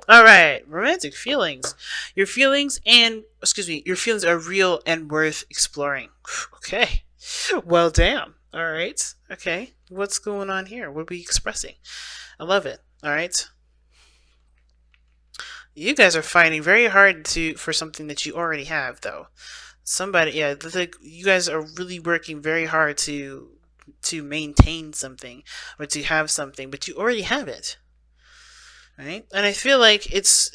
All right, romantic feelings. Your feelings and your feelings are real and worth exploring. Okay. Well, damn. All right. Okay. What's going on here? What are we expressing? I love it. All right. You guys are fighting very hard to for something that you already have, though. Somebody, yeah, you guys are really working very hard to maintain something or to have something, but you already have it, right? And I feel like it's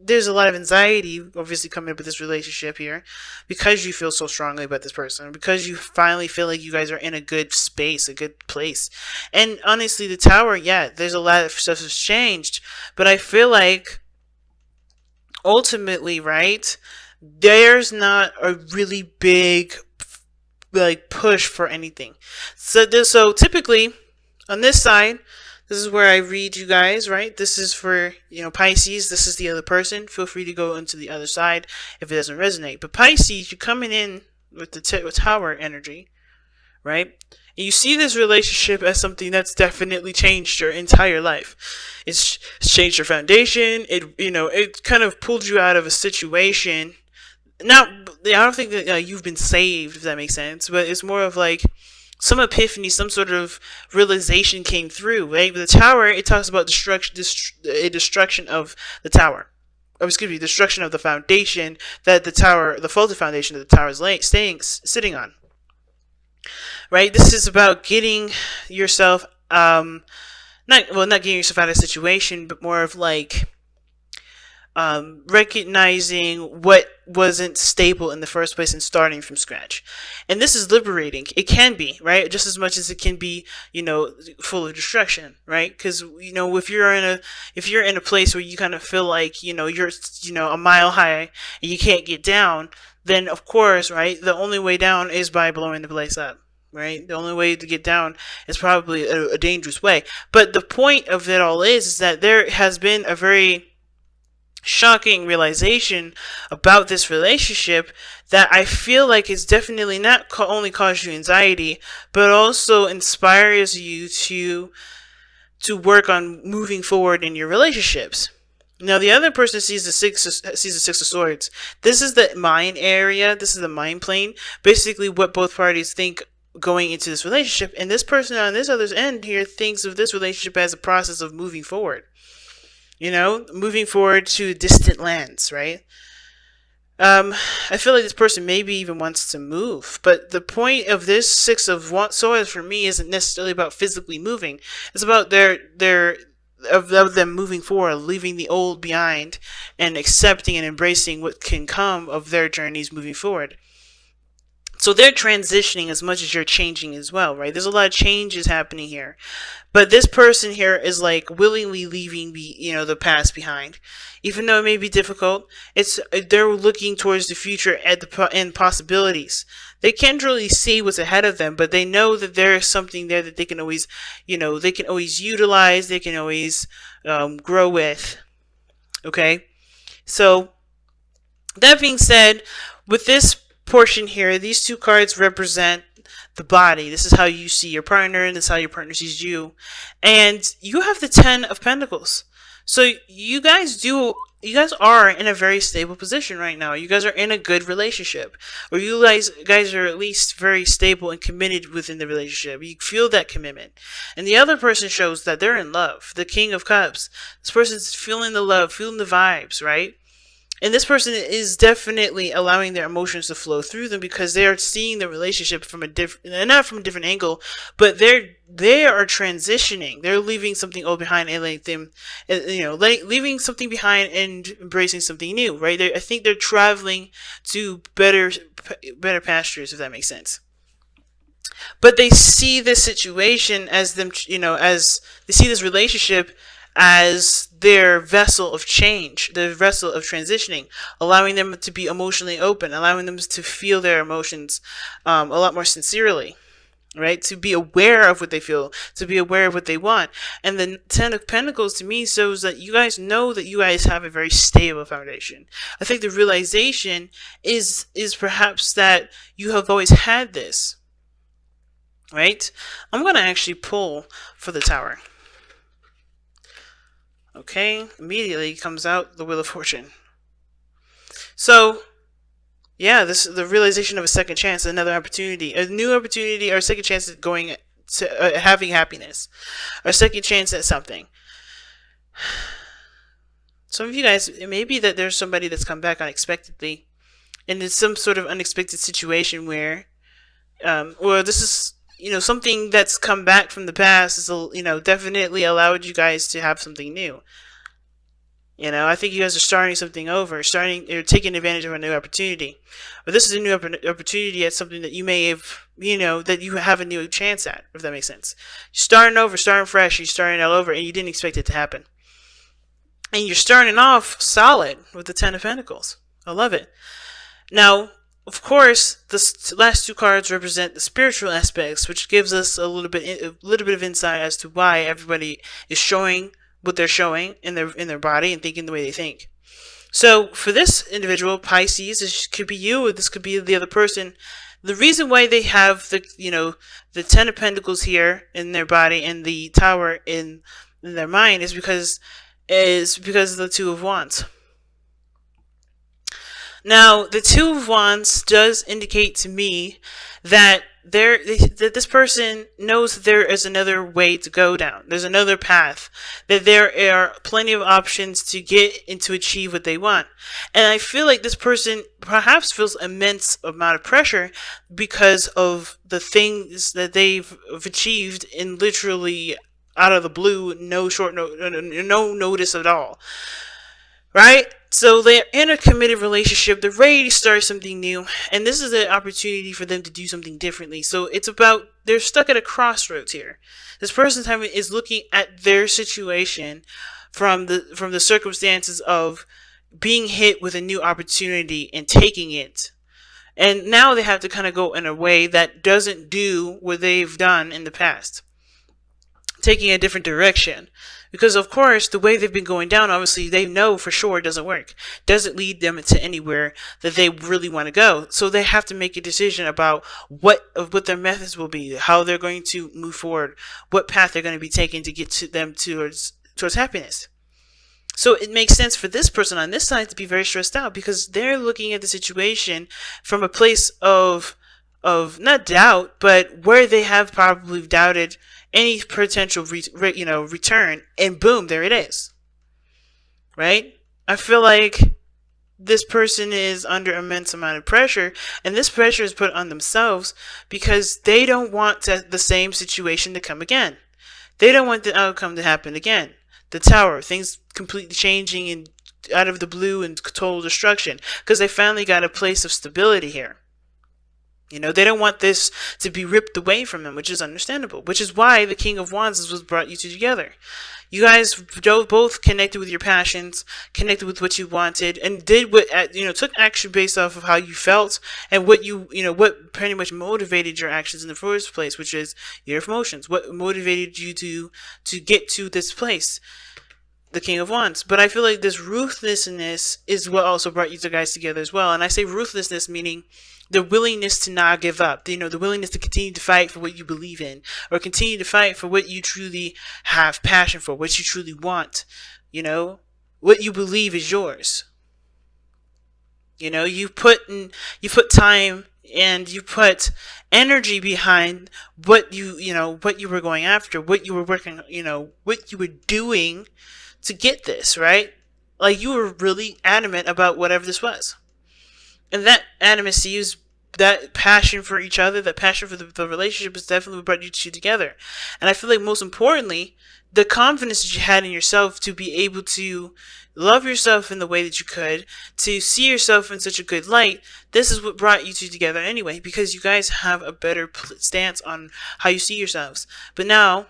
there's a lot of anxiety obviously coming up with this relationship here because you feel so strongly about this person, because you finally feel like you guys are in a good space, a good place. And honestly, the tower, yeah, there's a lot of stuff that's changed, but I feel like ultimately, right, there's not a really big like push for anything. So typically on this side, this is where I read you guys, right? This is for, Pisces. This is the other person. Feel free to go into the other side if it doesn't resonate. But Pisces, you're coming in with the with tower energy, right? And you see this relationship as something that's definitely changed your entire life. It's changed your foundation. It kind of pulled you out of a situation. Not, I don't think that you've been saved, if that makes sense, but it's more of like some epiphany, some sort of realization came through, right? With the tower, it talks about destruction of the tower. Or excuse me, destruction of the foundation that the faulty foundation that the tower is sitting on. Right? This is about getting yourself, not getting yourself out of a situation, but more of like, recognizing what wasn't stable in the first place and starting from scratch. And this is liberating. It can be, right? Just as much as it can be, full of destruction, right? Because, if you're in a place where you kind of feel like, you're, a mile high and you can't get down, then of course, right, the only way down is by blowing the place up. Right? The only way to get down is probably a dangerous way. But the point of it all is that there has been a very shocking realization about this relationship that I feel like is definitely not only cause you anxiety, but also inspires you to work on moving forward in your relationships. Now, the other person sees the Six of Swords. This is the mind area. This is the mind plane. Basically, what both parties think going into this relationship, and this person on this other end here thinks of this relationship as a process of moving forward. Moving forward to distant lands, right? I feel like this person maybe even wants to move, but the point of this Six of Swords for me isn't necessarily about physically moving. It's about them moving forward, leaving the old behind, and accepting and embracing what can come of their journeys moving forward. So they're transitioning as much as you're changing as well, right? There's a lot of changes happening here. But this person here is like willingly leaving the past behind. Even though it may be difficult, they're looking towards the future and possibilities. They can't really see what's ahead of them, but they know that there is something there that they can always, utilize, they can always grow with. Okay? So, that being said, with this portion here, these two cards represent the body. This is how you see your partner, and this is how your partner sees you. And you have the Ten of Pentacles. So you guys are in a very stable position right now. You guys are in a good relationship. Or you guys are at least very stable and committed within the relationship. You feel that commitment. And the other person shows that they're in love. The King of Cups. This person's feeling the love, feeling the vibes, right? And this person is definitely allowing their emotions to flow through them because they are seeing the relationship from not from a different angle, but they are transitioning. They're leaving something old behind and leaving something behind and embracing something new, right? I think they're traveling to better pastures, if that makes sense. But they see this situation as as they see this relationship as their vessel of change, their vessel of transitioning, allowing them to be emotionally open, allowing them to feel their emotions a lot more sincerely, right? To be aware of what they feel, to be aware of what they want. And the Ten of Pentacles to me shows that you guys know that you guys have a very stable foundation. I think the realization is perhaps that you have always had this, right? I'm going to actually pull for the Tower. Okay, immediately comes out the Wheel of Fortune. So, yeah, this is the realization of a second chance, another opportunity, a new opportunity, or a second chance at going to having happiness, or a second chance at something. Some of you guys, it may be that there's somebody that's come back unexpectedly, and it's some sort of unexpected situation where, or this is, something that's come back from the past is, definitely allowed you guys to have something new. I think you guys are starting something over, or taking advantage of a new opportunity. But this is a new opportunity at something that you may have, that you have a new chance at, if that makes sense. You're starting over, starting fresh, you're starting all over, and you didn't expect it to happen. And you're starting off solid with the Ten of Pentacles. I love it. Now, of course, the last two cards represent the spiritual aspects, which gives us a little bit of insight as to why everybody is showing what they're showing in their body and thinking the way they think. So for this individual, Pisces, this could be you, or this could be the other person. The reason why they have the Ten of Pentacles here in their body and the Tower in their mind is because of the Two of Wands. Now, the Two of Wands does indicate to me that this person knows that there is another way to go down. There's another path. That there are plenty of options to get and to achieve what they want. And I feel like this person perhaps feels immense amount of pressure because of the things that they've achieved in literally out of the blue, no notice at all. Right? So they're in a committed relationship. They're ready to start something new. And this is an opportunity for them to do something differently. So it's about, they're stuck at a crossroads here. This person is looking at their situation from the circumstances of being hit with a new opportunity and taking it. And now they have to kind of go in a way that doesn't do what they've done in the past. Taking a different direction. Because, of course, the way they've been going down, obviously, they know for sure it doesn't work. Doesn't lead them to anywhere that they really want to go. So they have to make a decision about what their methods will be, how they're going to move forward, what path they're going to be taking to get to them towards happiness. So it makes sense for this person on this side to be very stressed out because they're looking at the situation from a place of not doubt, but where they have probably doubted any potential return, and boom, there it is. Right? I feel like this person is under immense amount of pressure, and this pressure is put on themselves because they don't want the same situation to come again. They don't want the outcome to happen again. The Tower, things completely changing and out of the blue and total destruction, because they finally got a place of stability here. They don't want this to be ripped away from them, which is understandable, which is why the King of Wands was brought you two together. You guys both connected with your passions, connected with what you wanted, and did what, took action based off of how you felt and what what pretty much motivated your actions in the first place, which is your emotions. What motivated you to get to this place, the King of Wands. But I feel like this ruthlessness is what also brought you two guys together as well. And I say ruthlessness meaning the willingness to not give up, the willingness to continue to fight for what you believe in, or continue to fight for what you truly have passion for, what you truly want, what you believe is yours. You put time and you put energy behind what what you were going after, what you were working, what you were doing to get this, right? Like you were really adamant about whatever this was. And that animacy is that passion for each other, that passion for the relationship is definitely what brought you two together. And I feel like most importantly, the confidence that you had in yourself to be able to love yourself in the way that you could, to see yourself in such a good light, this is what brought you two together anyway, because you guys have a better stance on how you see yourselves. But now,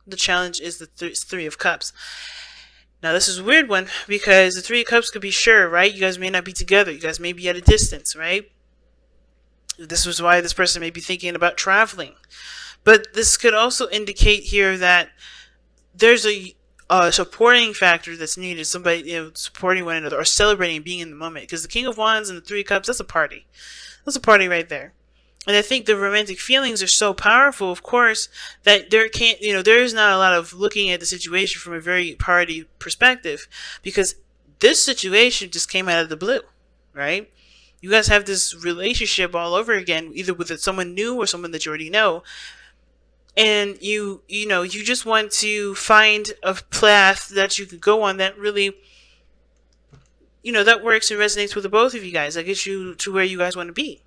the challenge is the Three of Cups. Now, this is a weird one because the Three of Cups could be sure, right? You guys may not be together. You guys may be at a distance, right? This was why this person may be thinking about traveling. But this could also indicate here that there's a supporting factor that's needed. Somebody, supporting one another or celebrating being in the moment. Because the King of Wands and the Three of Cups, that's a party. That's a party right there. And I think the romantic feelings are so powerful, of course, that there is not a lot of looking at the situation from a very party perspective, because this situation just came out of the blue, right? You guys have this relationship all over again, either with someone new or someone that you already know, and you just want to find a path that you could go on that really, that works and resonates with the both of you guys, that gets you to where you guys want to be.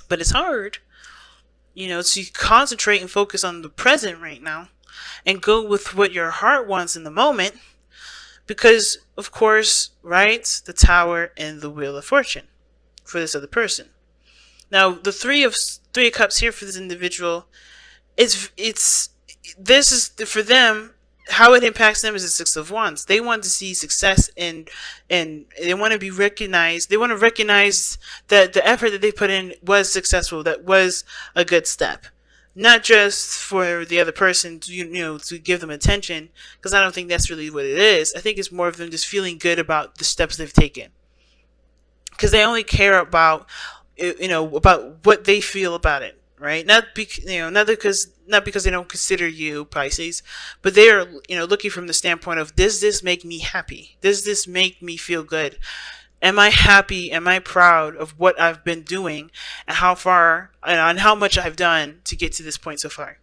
But it's hard, to concentrate and focus on the present right now and go with what your heart wants in the moment, because, of course, right, the Tower and the Wheel of Fortune for this other person. Now, the Three of Cups here for this individual, this is for them. How it impacts them is the Six of Wands. They want to see success and they want to be recognized. They want to recognize that the effort that they put in was successful. That was a good step, not just for the other person to to give them attention, because I don't think that's really what it is. I think it's more of them just feeling good about the steps they've taken, because they only care about about what they feel about it. Right? Not because they don't consider you Pisces, but they are looking from the standpoint of, does this make me happy? Does this make me feel good? Am I happy? Am I proud of what I've been doing and how far and how much I've done to get to this point so far?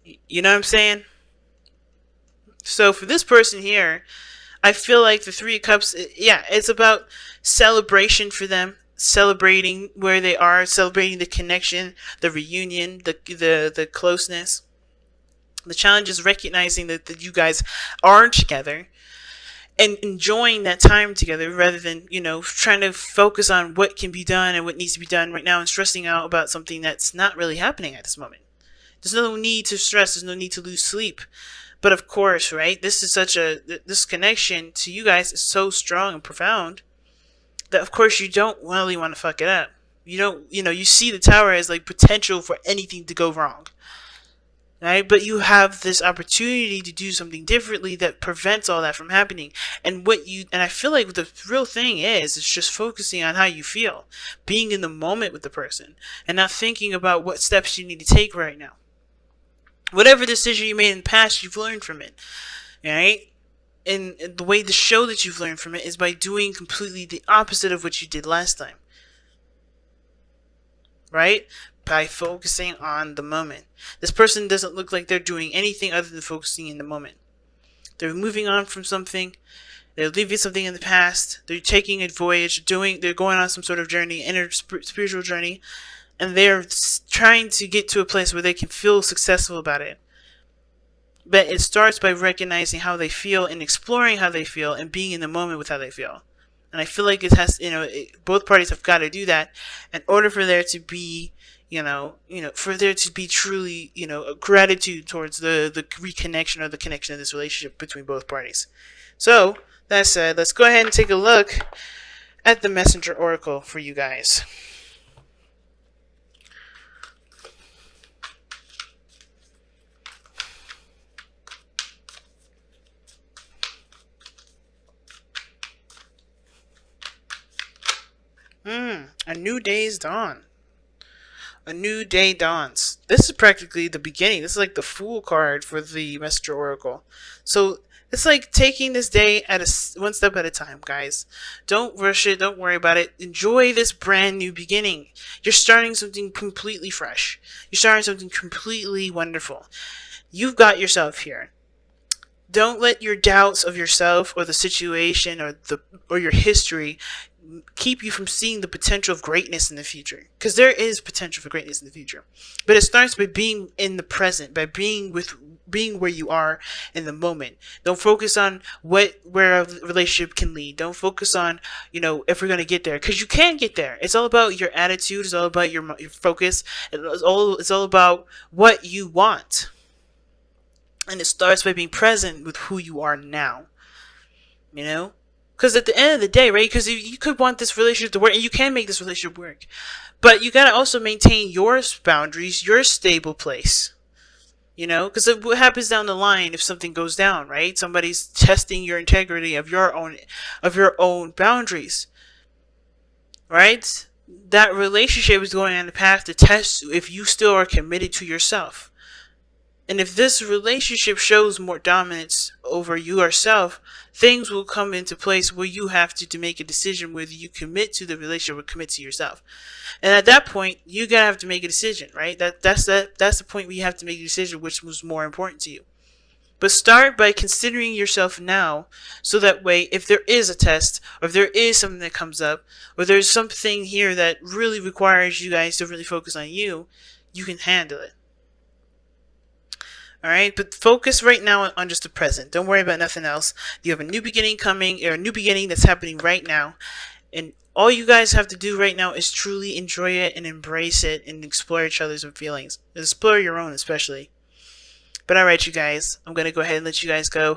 You know what I'm saying? So for this person here, I feel like the Three of Cups, it's about celebration for them. Celebrating where they are, celebrating the connection, the reunion, the closeness. The challenge is recognizing that you guys are together and enjoying that time together, rather than trying to focus on what can be done and what needs to be done right now and stressing out about something that's not really happening at this moment. There's no need to stress. There's no need to lose sleep. But of course, right, this connection to you guys is so strong and profound that of course you don't really want to fuck it up. You see the Tower as like potential for anything to go wrong, right? But you have this opportunity to do something differently that prevents all that from happening. And I feel like the real thing is just focusing on how you feel, being in the moment with the person, and not thinking about what steps you need to take right now. Whatever decision you made in the past, you've learned from it, right? And the way to show that you've learned from it is by doing completely the opposite of what you did last time. Right? By focusing on the moment. This person doesn't look like they're doing anything other than focusing in the moment. They're moving on from something. They're leaving something in the past. They're taking a voyage. They're going on some sort of journey, inner spiritual journey. And they're trying to get to a place where they can feel successful about it. But it starts by recognizing how they feel and exploring how they feel and being in the moment with how they feel. And I feel like it has, both parties have got to do that in order for there to be, for there to be truly, a gratitude towards the reconnection or the connection of this relationship between both parties. So, that said, let's go ahead and take a look at the Messenger Oracle for you guys. A new day's dawn. A new day dawns. This is practically the beginning. This is like the Fool card for the Messenger Oracle. So it's like taking this day one step at a time, guys. Don't rush it. Don't worry about it. Enjoy this brand new beginning. You're starting something completely fresh. You're starting something completely wonderful. You've got yourself here. Don't let your doubts of yourself or the situation or your history keep you from seeing the potential of greatness in the future, because there is potential for greatness in the future, but it starts by being in the present, by being where you are in the moment. Don't focus on where a relationship can lead. Don't focus on if we're going to get there, because you can get there. It's all about your attitude. It's all about your focus. It's all about what you want, and it starts by being present with who you are now. Because at the end of the day, right, because you could want this relationship to work, and you can make this relationship work, but you got to also maintain your boundaries, your stable place, because what happens down the line if something goes down, right? Somebody's testing your integrity of your own boundaries, right? that relationship is going on the path to test if you still are committed to yourself. And if this relationship shows more dominance over yourself, things will come into place where you have to make a decision whether you commit to the relationship or commit to yourself. And at that point, you gotta have to make a decision, right? That's the point where you have to make a decision which was more important to you. But start by considering yourself now, so that way, if there is a test, or if there is something that comes up, or there's something here that really requires you guys to really focus on you, you can handle it. Alright, but focus right now on just the present. Don't worry about nothing else. You have a new beginning coming, or a new beginning that's happening right now. And all you guys have to do right now is truly enjoy it and embrace it and explore each other's feelings. Explore your own especially. But alright, you guys, I'm going to go ahead and let you guys go.